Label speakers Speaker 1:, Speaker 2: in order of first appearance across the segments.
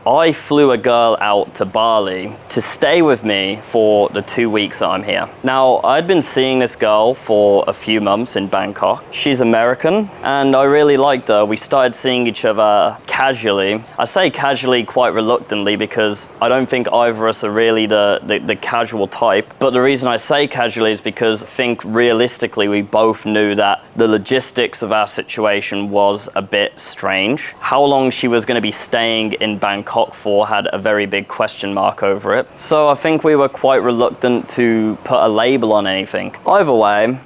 Speaker 1: I flew a girl out to Bali to stay with me for the 2 weeks that I'm here. Now, I'd been seeing this girl for a few months in Bangkok. She's American, and I really liked her. We started seeing each other casually. I say casually quite reluctantly because I don't think either of us are really the casual type. But the reason I say casually is because I think realistically we both knew that the logistics of our situation was a bit strange. How long she was going to be staying in Bangkok for had a very big question mark over it. So I think we were quite reluctant to put a label on anything. Either way,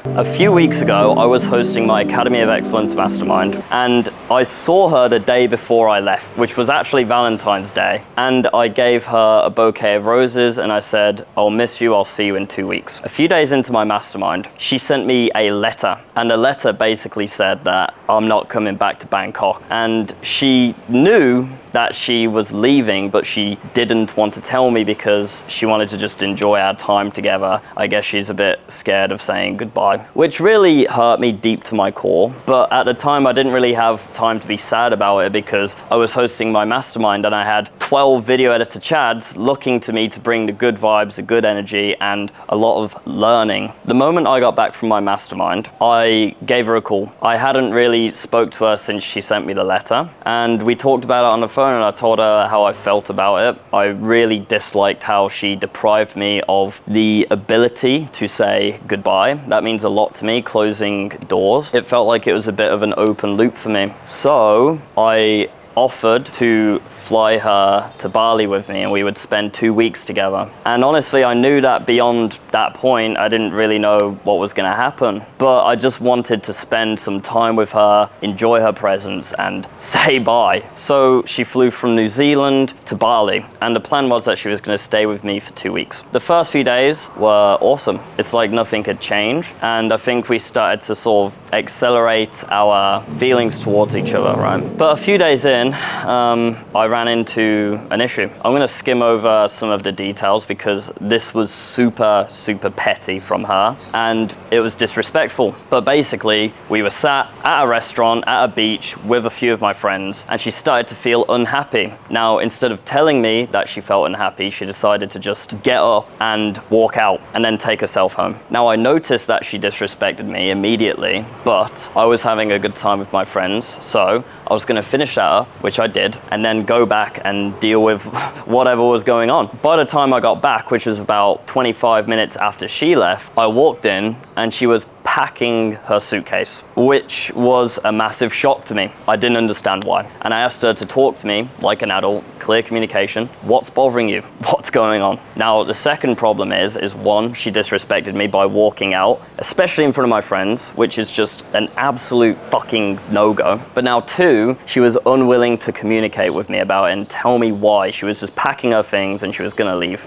Speaker 1: a few weeks ago, I was hosting my Academy of Excellence Mastermind, and I saw her the day before I left, which was actually Valentine's Day. And I gave her a bouquet of roses and I said, "I'll miss you, I'll see you in 2 weeks." A few days into my mastermind, she sent me a letter, and the letter basically said that I'm not coming back to Bangkok. And she knew that she was leaving, but she didn't want to tell me because she wanted to just enjoy our time together. I guess she's a bit scared of saying goodbye, which really hurt me deep to my core. But at the time, I didn't really have time to be sad about it because I was hosting my mastermind and I had 12 video editor chads looking to me to bring the good vibes, the good energy, and a lot of learning. The moment I got back from my mastermind, I gave her a call. I hadn't really spoke to her since she sent me the letter, and we talked about it on the phone. And I told her how I felt about it. I really disliked how she deprived me of the ability to say goodbye. That means a lot to me, closing doors. It felt like it was a bit of an open loop for me. So I offered to fly her to Bali with me and we would spend 2 weeks together. And honestly, I knew that beyond that point, I didn't really know what was going to happen. But I just wanted to spend some time with her, enjoy her presence, and say bye. So she flew from New Zealand to Bali, and the plan was that she was going to stay with me for 2 weeks. The first few days were awesome. It's like nothing had changed, and I think we started to sort of accelerate our feelings towards each other, right? But a few days in, I ran into an issue. I'm going to skim over some of the details because this was super petty from her and it was disrespectful. But basically, we were sat at a restaurant at a beach with a few of my friends and she started to feel unhappy. Now, instead of telling me that she felt unhappy, she decided to just get up and walk out and then take herself home. Now, I noticed that she disrespected me immediately, but I was having a good time with my friends, so I was going to finish that up, which I did, and then go back and deal with whatever was going on. By the time I got back, which was about 25 minutes after she left, I walked in and she was packing her suitcase, which was a massive shock to me. I didn't understand why. And I asked her to talk to me like an adult, clear communication. What's bothering you? What's going on? Now, the second problem is one, she disrespected me by walking out, especially in front of my friends, which is just an absolute fucking no-go. But now two, she was unwilling to communicate with me about it and tell me why. She was just packing her things and she was gonna leave.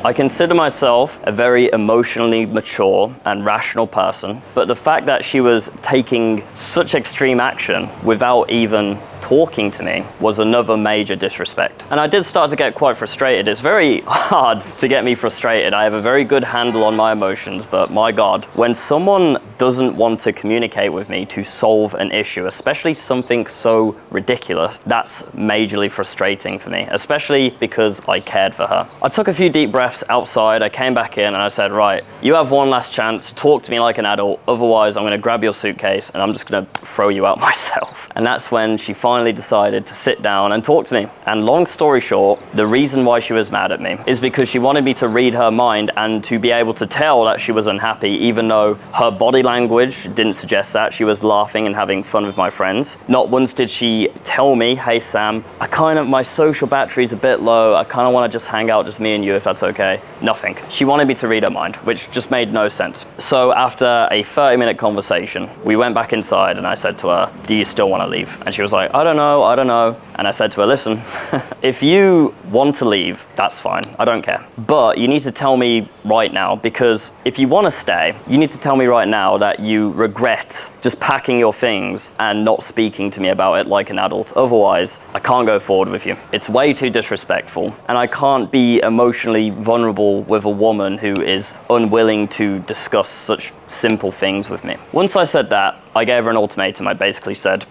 Speaker 1: I consider myself a very emotionally mature and rational person, but the fact that she was taking such extreme action without even talking to me was another major disrespect. And I did start to get quite frustrated. It's very hard to get me frustrated. I have a very good handle on my emotions, but my God, when someone doesn't want to communicate with me to solve an issue, especially something so ridiculous, that's majorly frustrating for me, especially because I cared for her. I took a few deep breaths outside, I came back in and I said, right, you have one last chance, talk to me like an adult, otherwise I'm gonna grab your suitcase and I'm just gonna throw you out myself. And that's when she finally decided to sit down and talk to me. And long story short, the reason why she was mad at me is because she wanted me to read her mind and to be able to tell that she was unhappy, even though her body language didn't suggest that. She was laughing and having fun with my friends. Not once did she tell me, hey Sam, my social battery's a bit low, I kind of want to just hang out, just me and you, if that's okay. Nothing. She wanted me to read her mind, which just made no sense. So after a 30-minute conversation, we went back inside and I said to her, do you still want to leave? And she was like, I don't know. And I said to her, listen, if you want to leave, that's fine. I don't care. But you need to tell me right now, because if you want to stay, you need to tell me right now that you regret just packing your things and not speaking to me about it like an adult. Otherwise, I can't go forward with you. It's way too disrespectful, and I can't be emotionally vulnerable with a woman who is unwilling to discuss such simple things with me. Once I said that, I gave her an ultimatum. I basically said,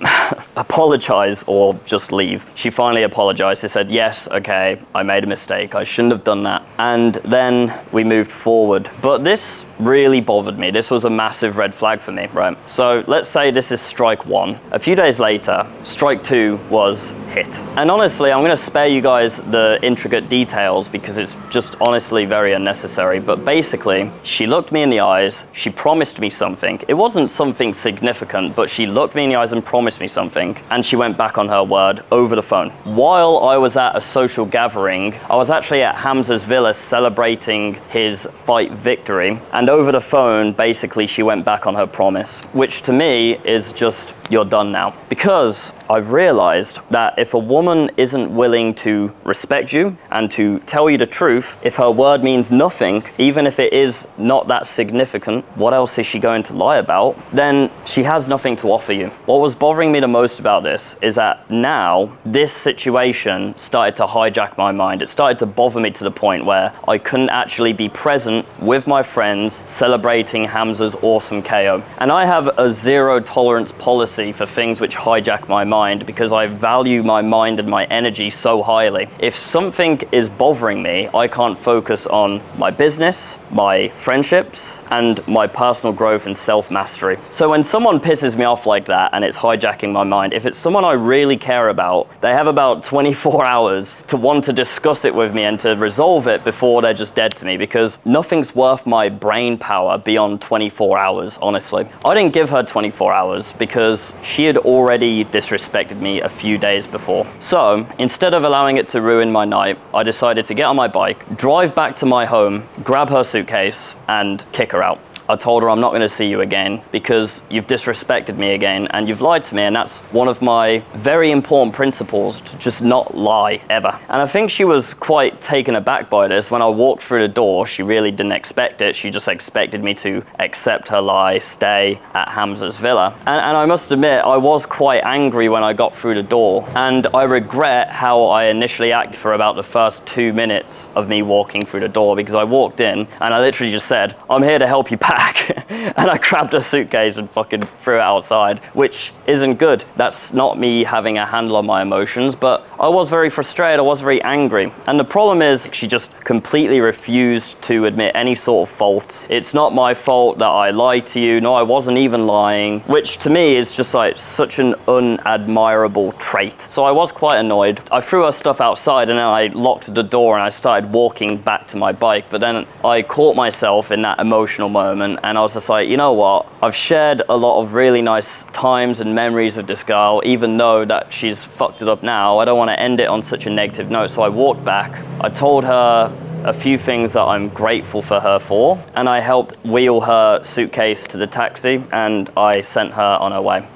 Speaker 1: apologize or just leave. She finally apologized. She said, yes, okay, I made a mistake. I shouldn't have done that. And then we moved forward. But this really bothered me. This was a massive red flag for me, right? So let's say this is strike one. A few days later, strike two was hit. And honestly, I'm gonna spare you guys the intricate details because it's just honestly very unnecessary. But basically, she looked me in the eyes, she promised me something. It wasn't something significant, but she looked me in the eyes and promised me something, and she went back on her word over the phone. While I was at a social gathering, I was actually at Hamza's villa celebrating his fight victory, and over the phone, basically she went back on her promise, which to me is just, you're done now. Because I've realized that if a woman isn't willing to respect you and to tell you the truth, if her word means nothing, even if it is not that significant, what else is she going to lie about? Then she has nothing to offer you. What was bothering me the most about this is that now this situation started to hijack my mind. It started to bother me to the point where I couldn't actually be present with my friends celebrating Hamza's awesome KO. And I have a zero tolerance policy for things which hijack my mind because I value my mind and my energy so highly. If something is bothering me, I can't focus on my business, my friendships, and my personal growth and self-mastery. So when someone pisses me off like that and it's hijacking my mind, if it's someone I really care about, they have about 24 hours to want to discuss it with me and to resolve it before they're just dead to me, because nothing's worth my brain power beyond 24 hours, honestly. I didn't give her 24 hours because she had already disrespected me a few days before. So instead of allowing it to ruin my night, I decided to get on my bike, drive back to my home, grab her suitcase, and kick her out. I told her I'm not going to see you again because you've disrespected me again and you've lied to me, and that's one of my very important principles, to just not lie ever. And I think she was quite taken aback by this. When I walked through the door, she really didn't expect it. She just expected me to accept her lie, stay at Hamza's villa. And I must admit, I was quite angry when I got through the door, and I regret how I initially acted for about the first 2 minutes of me walking through the door, because I walked in and I literally just said, I'm here to help you pack. And I grabbed her suitcase and fucking threw it outside, which isn't good. That's not me having a handle on my emotions, but I was very frustrated, I was very angry. And the problem is, she just completely refused to admit any sort of fault. It's not my fault that I lied to you. No, I wasn't even lying, which to me is just like such an unadmirable trait. So I was quite annoyed. I threw her stuff outside and then I locked the door and I started walking back to my bike. But then I caught myself in that emotional moment, and I was just like, you know what? I've shared a lot of really nice times and memories with this girl, even though that she's fucked it up now. I don't want to end it on such a negative note. So I walked back. I told her a few things that I'm grateful for her for, and I helped wheel her suitcase to the taxi, and I sent her on her way.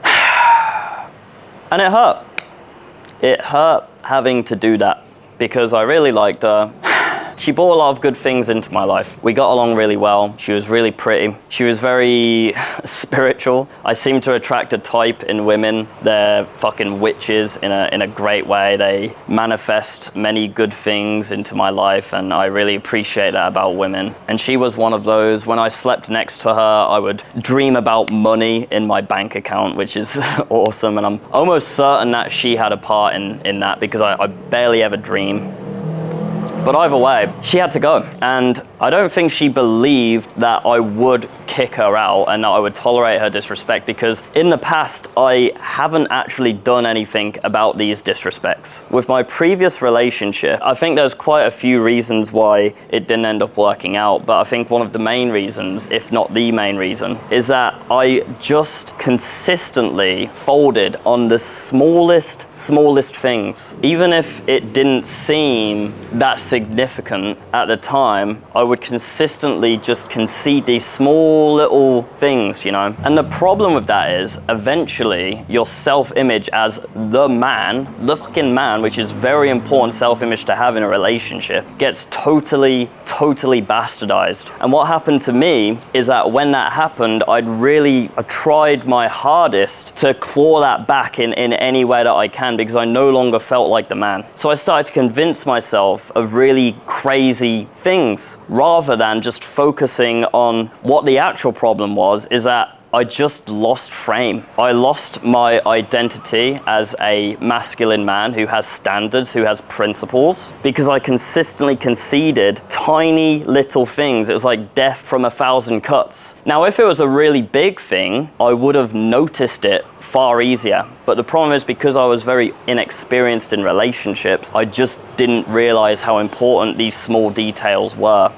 Speaker 1: And it hurt. It hurt having to do that because I really liked her. She brought a lot of good things into my life. We got along really well. She was really pretty. She was very spiritual. I seem to attract a type in women. They're fucking witches in a great way. They manifest many good things into my life, and I really appreciate that about women. And she was one of those. When I slept next to her, I would dream about money in my bank account, which is awesome. And I'm almost certain that she had a part in that, because I barely ever dream. But either way, she had to go. And I don't think she believed that I would kick her out and that I would tolerate her disrespect, because in the past, I haven't actually done anything about these disrespects. With my previous relationship, I think there's quite a few reasons why it didn't end up working out. But I think one of the main reasons, if not the main reason, is that I just consistently folded on the smallest things. Even if it didn't seem that significant at the time, I would consistently just concede these small little things, you know. And the problem with that is, eventually, your self-image as the man, the fucking man, which is very important self-image to have in a relationship, gets totally bastardized. And what happened to me is that when that happened, I tried my hardest to claw that back in any way that I can, because I no longer felt like the man. So I started to convince myself of really crazy things, rather than just focusing on what the actual problem was, is that I just lost frame. I lost my identity as a masculine man who has standards, who has principles, because I consistently conceded tiny little things. It was like death from 1,000 cuts. Now, if it was a really big thing, I would have noticed it far easier. But the problem is, because I was very inexperienced in relationships, I just didn't realize how important these small details were.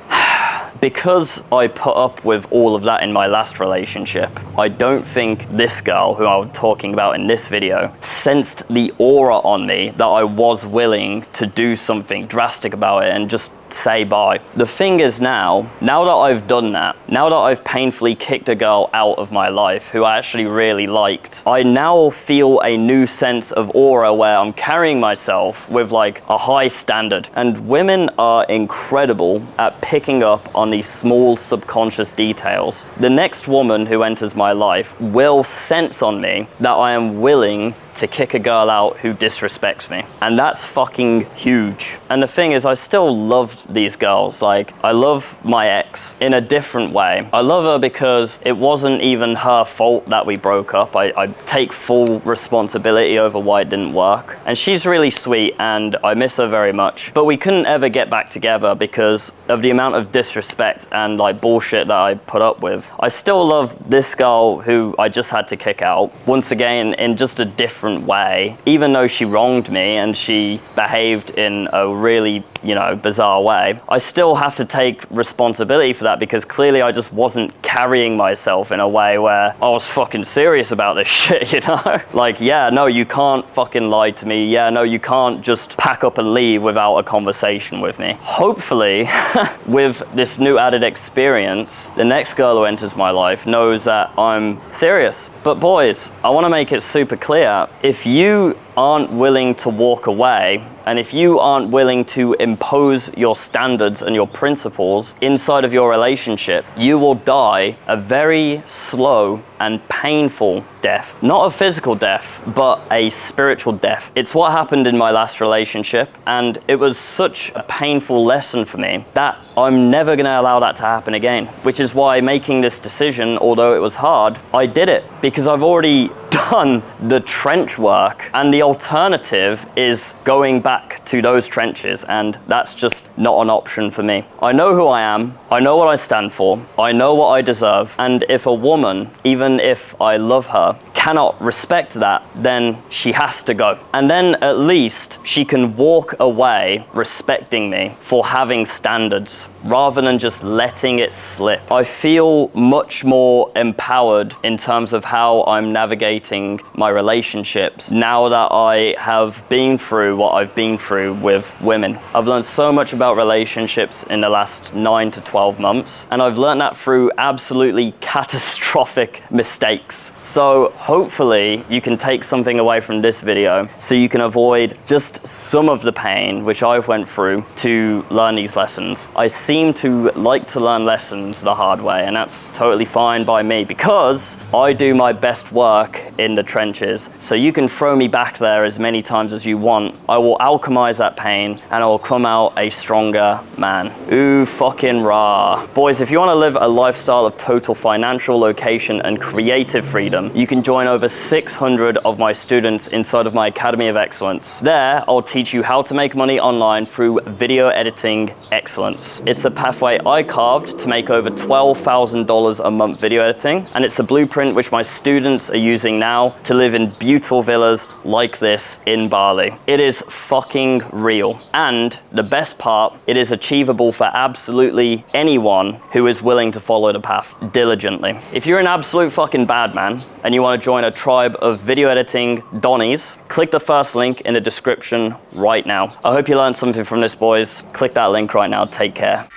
Speaker 1: Because I put up with all of that in my last relationship, I don't think this girl, who I'm talking about in this video, sensed the aura on me that I was willing to do something drastic about it and just say bye. The thing is now that I've done that, now that I've painfully kicked a girl out of my life who I actually really liked, I now feel a new sense of aura where I'm carrying myself with like a high standard. And women are incredible at picking up on these small subconscious details. The next woman who enters my life will sense on me that I am willing to kick a girl out who disrespects me. And that's fucking huge. And the thing is, I still loved these girls. Like, I love my ex in a different way. I love her because it wasn't even her fault that we broke up. I take full responsibility over why it didn't work. And she's really sweet and I miss her very much. But we couldn't ever get back together because of the amount of disrespect and like bullshit that I put up with. I still love this girl who I just had to kick out, once again in just a different way, even though she wronged me and she behaved in a really, bizarre way. I still have to take responsibility for that because clearly I just wasn't carrying myself in a way where I was fucking serious about this shit, Like, yeah, no, you can't fucking lie to me. Yeah, no, you can't just pack up and leave without a conversation with me. Hopefully, with this new added experience, the next girl who enters my life knows that I'm serious. But boys, I want to make it super clear, if you aren't willing to walk away, and if you aren't willing to impose your standards and your principles inside of your relationship, you will die a very slow and painful death. Not a physical death, but a spiritual death. It's what happened in my last relationship, and it was such a painful lesson for me that I'm never gonna allow that to happen again. Which is why making this decision, although it was hard, I did it because I've already done the trench work, and the alternative is going back to those trenches, and that's just not an option for me. I know who I am, I know what I stand for, I know what I deserve, and if a woman, even if I love her, cannot respect that, then she has to go. And then at least she can walk away respecting me for having standards rather than just letting it slip. I feel much more empowered in terms of how I'm navigating my relationships now that I have been through what I've been through with women. I've learned so much about relationships in the last 9 to 12 months, and I've learned that through absolutely catastrophic mistakes. So hopefully you can take something away from this video so you can avoid just some of the pain which I've went through to learn these lessons. I seem to like to learn lessons the hard way, and that's totally fine by me because I do my best work in the trenches. So you can throw me back there as many times as you want. I will alchemize that pain and I will come out a stronger man. Ooh, fucking rah. Boys, if you want to live a lifestyle of total financial, location, and creative freedom, you can join over 600 of my students inside of my Academy of Excellence. There, I'll teach you how to make money online through video editing excellence. It's a pathway I carved to make over $12,000 a month video editing, and it's a blueprint which my students are using now to live in beautiful villas like this in Bali. It is fucking real. And the best part, it is achievable for absolutely anyone who is willing to follow the path diligently. If you're an absolute fucking bad man and you want to join a tribe of video editing Donnies, click the first link in the description right now. I hope you learned something from this, boys. Click that link right now. Take care.